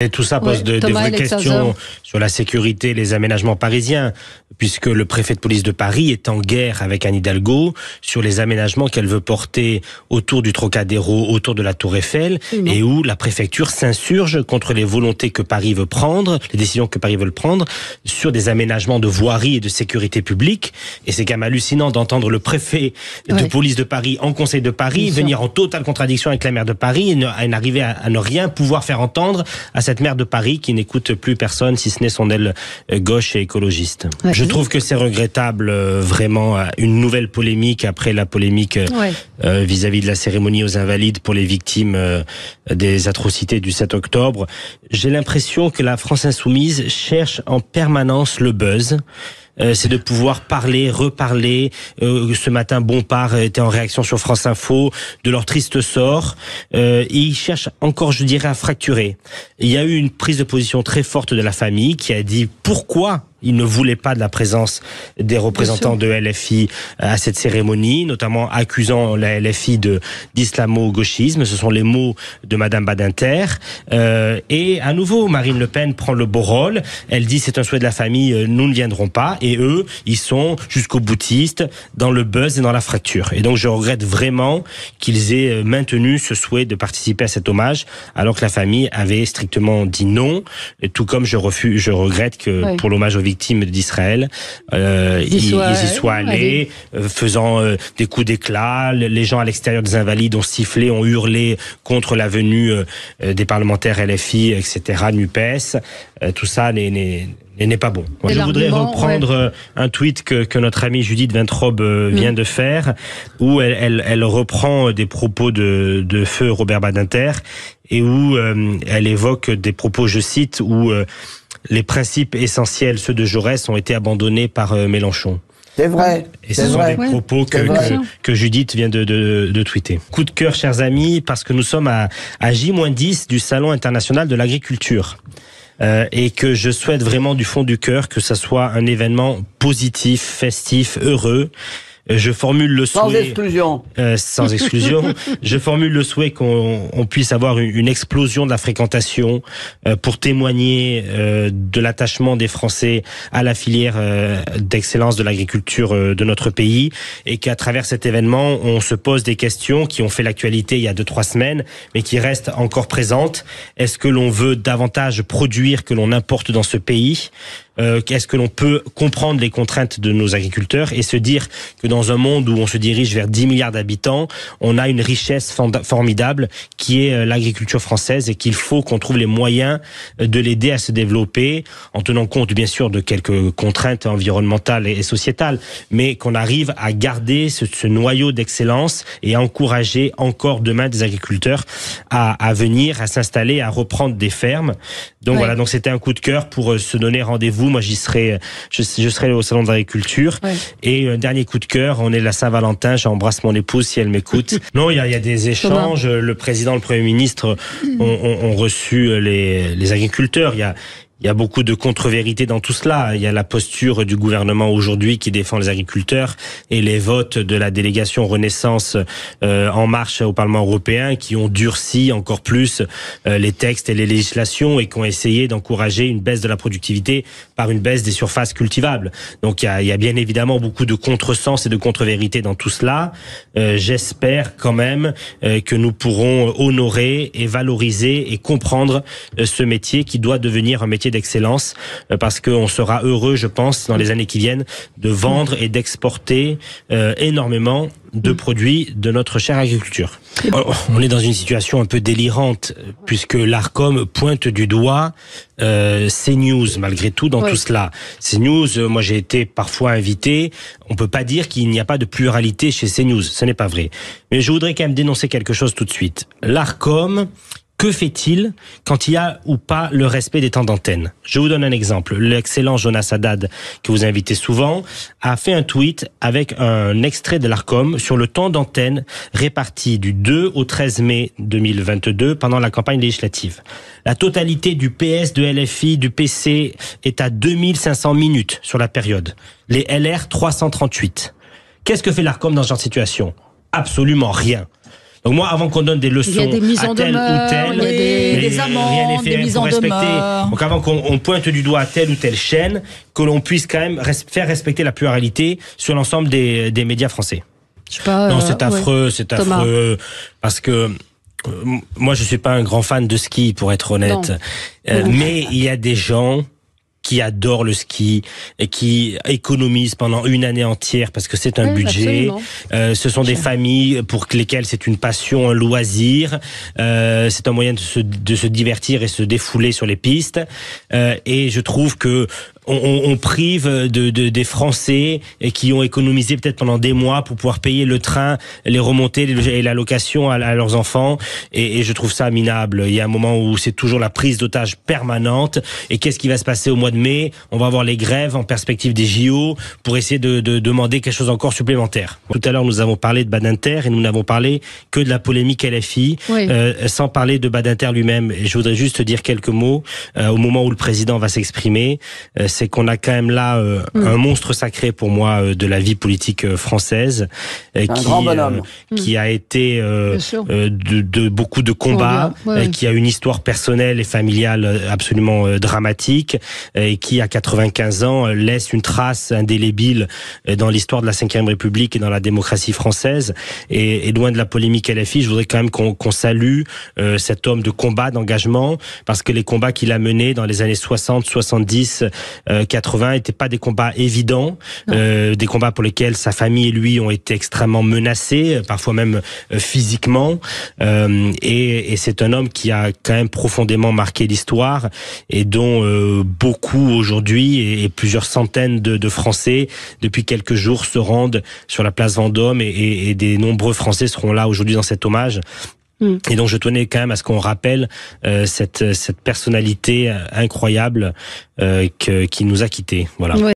Et tout ça pose des vraies questions sur la sécurité et les aménagements parisiens, puisque le préfet de police de Paris est en guerre avec Anne Hidalgo sur les aménagements qu'elle veut porter autour du Trocadéro, autour de la Tour Eiffel, et où la préfecture s'insurge contre les volontés que Paris veut prendre, les décisions que Paris veut prendre sur des aménagements de voirie et de sécurité publique. Et c'est quand même hallucinant d'entendre le préfet de police de Paris en Conseil de Paris venir en totale contradiction avec la maire de Paris et n'arriver à ne rien pouvoir faire entendre à cette maire de Paris qui n'écoute plus personne si ce n'est son aile gauche et écologiste. Je trouve que c'est regrettable, vraiment, une nouvelle polémique après la polémique vis-à-vis de la cérémonie aux Invalides pour les victimes des atrocités du 7 octobre. J'ai l'impression que la France Insoumise cherche en permanence le buzz. C'est de pouvoir parler, reparler. Ce matin, Bompard était en réaction sur France Info de leur triste sort. Ils cherchent encore, je dirais, à fracturer. Il y a eu une prise de position très forte de la famille qui a dit pourquoi il ne voulait pas de la présence des représentants de LFI à cette cérémonie, notamment accusant la LFI d'islamo-gauchisme. Ce sont les mots de Madame Badinter. Et à nouveau, Marine Le Pen prend le beau rôle. Elle dit c'est un souhait de la famille, nous ne viendrons pas. Et eux, ils sont jusqu'au boutiste dans le buzz et dans la fracture. Et donc je regrette vraiment qu'ils aient maintenu ce souhait de participer à cet hommage, alors que la famille avait strictement dit non. Et tout comme je regrette que pour l'hommage aux victimes d'Israël, ils y soient allés, faisant des coups d'éclat. Les gens à l'extérieur des Invalides ont sifflé, ont hurlé contre la venue des parlementaires LFI, etc., NUPES. Tout ça n'est pas bon. Moi, je voudrais reprendre un tweet que notre amie Judith Vintraube vient de faire, où elle reprend des propos de feu Robert Badinter, et où elle évoque des propos, je cite, où les principes essentiels, ceux de Jaurès, ont été abandonnés par Mélenchon. C'est vrai. Et ce sont des propos que Judith vient de tweeter. Coup de cœur, chers amis, parce que nous sommes à J-10 du Salon international de l'agriculture. Et que je souhaite vraiment du fond du cœur que ça soit un événement positif, festif, heureux. Je formule le souhait... Sans exclusion. Je formule le souhait qu'on puisse avoir une explosion de la fréquentation pour témoigner de l'attachement des Français à la filière d'excellence de l'agriculture de notre pays, et qu'à travers cet événement, on se pose des questions qui ont fait l'actualité il y a 2-3 semaines, mais qui restent encore présentes. Est-ce que l'on veut davantage produire que l'on importe dans ce pays ? Est-ce que l'on peut comprendre les contraintes de nos agriculteurs et se dire que dans un monde où on se dirige vers 10 milliards d'habitants, on a une richesse formidable qui est l'agriculture française, et qu'il faut qu'on trouve les moyens de l'aider à se développer en tenant compte bien sûr de quelques contraintes environnementales et sociétales, mais qu'on arrive à garder ce noyau d'excellence et à encourager encore demain des agriculteurs à venir, à s'installer, à reprendre des fermes. Donc voilà, donc c'était un coup de cœur pour se donner rendez-vous. Moi, je serai au Salon de l'agriculture. Et un dernier coup de cœur, on est la Saint-Valentin, j'embrasse mon épouse si elle m'écoute. Non, il y a des échanges. Le président, le Premier ministre ont reçu les agriculteurs. Il y a beaucoup de contre-vérités dans tout cela. Il y a la posture du gouvernement aujourd'hui qui défend les agriculteurs, et les votes de la délégation Renaissance En Marche au Parlement européen qui ont durci encore plus les textes et les législations, et qui ont essayé d'encourager une baisse de la productivité par une baisse des surfaces cultivables. Donc il y a bien évidemment beaucoup de contresens et de contre-vérités dans tout cela. J'espère quand même que nous pourrons honorer et valoriser et comprendre ce métier qui doit devenir un métier d'excellence, parce qu'on sera heureux, je pense, dans les années qui viennent, de vendre et d'exporter énormément de produits de notre chère agriculture. On est dans une situation un peu délirante, puisque l'Arcom pointe du doigt CNews, malgré tout, dans tout cela. CNews, moi j'ai été parfois invité, on peut pas dire qu'il n'y a pas de pluralité chez CNews, ce n'est pas vrai. Mais je voudrais quand même dénoncer quelque chose tout de suite. L'Arcom, que fait-il quand il y a ou pas le respect des temps d'antenne? Je vous donne un exemple. L'excellent Jonas Haddad, que vous invitez souvent, a fait un tweet avec un extrait de l'Arcom sur le temps d'antenne réparti du 2 au 13 mai 2022 pendant la campagne législative. La totalité du PS, de LFI, du PC est à 2500 minutes sur la période. Les LR, 338. Qu'est-ce que fait l'Arcom dans ce genre de situation? Absolument rien. Donc moi, avant qu'on donne des leçons à tel ou tel, il y a des amendes, des mises en demeure. Donc avant qu'on pointe du doigt à telle ou telle chaîne, que l'on puisse quand même faire respecter la pluralité sur l'ensemble des médias français. Je sais pas, non, c'est affreux, c'est affreux, parce que moi, je suis pas un grand fan de ski, pour être honnête, mais il y a des gens qui adorent le ski et qui économisent pendant une année entière parce que c'est un budget. Ce sont des familles pour lesquelles c'est une passion, un loisir. C'est un moyen de se divertir et se défouler sur les pistes. Et je trouve que on prive des Français et qui ont économisé peut-être pendant des mois pour pouvoir payer le train, les remontées et la location à leurs enfants. Et je trouve ça minable. Il y a un moment où c'est toujours la prise d'otage permanente. Et qu'est-ce qui va se passer au mois de mai? On va avoir les grèves en perspective des JO pour essayer de demander quelque chose encore supplémentaire. Tout à l'heure, nous avons parlé de Badinter et nous n'avons parlé que de la polémique LFI, sans parler de Badinter lui-même. Et je voudrais juste dire quelques mots au moment où le président va s'exprimer. C'est qu'on a quand même là un monstre sacré pour moi de la vie politique française, qui a été de beaucoup de combats, qui a une histoire personnelle et familiale absolument dramatique, et qui à 95 ans laisse une trace indélébile dans l'histoire de la Ve République et dans la démocratie française. Et loin de la polémique LFI, je voudrais quand même qu'on salue cet homme de combat, d'engagement, parce que les combats qu'il a menés dans les années 60, 70, 80 n'étaient pas des combats évidents, des combats pour lesquels sa famille et lui ont été extrêmement menacés, parfois même physiquement. Et c'est un homme qui a quand même profondément marqué l'histoire et dont beaucoup aujourd'hui et plusieurs centaines de Français depuis quelques jours se rendent sur la place Vendôme et des nombreux Français seront là aujourd'hui dans cet hommage. Et donc je tenais quand même à ce qu'on rappelle cette personnalité incroyable qui nous a quittés. Voilà.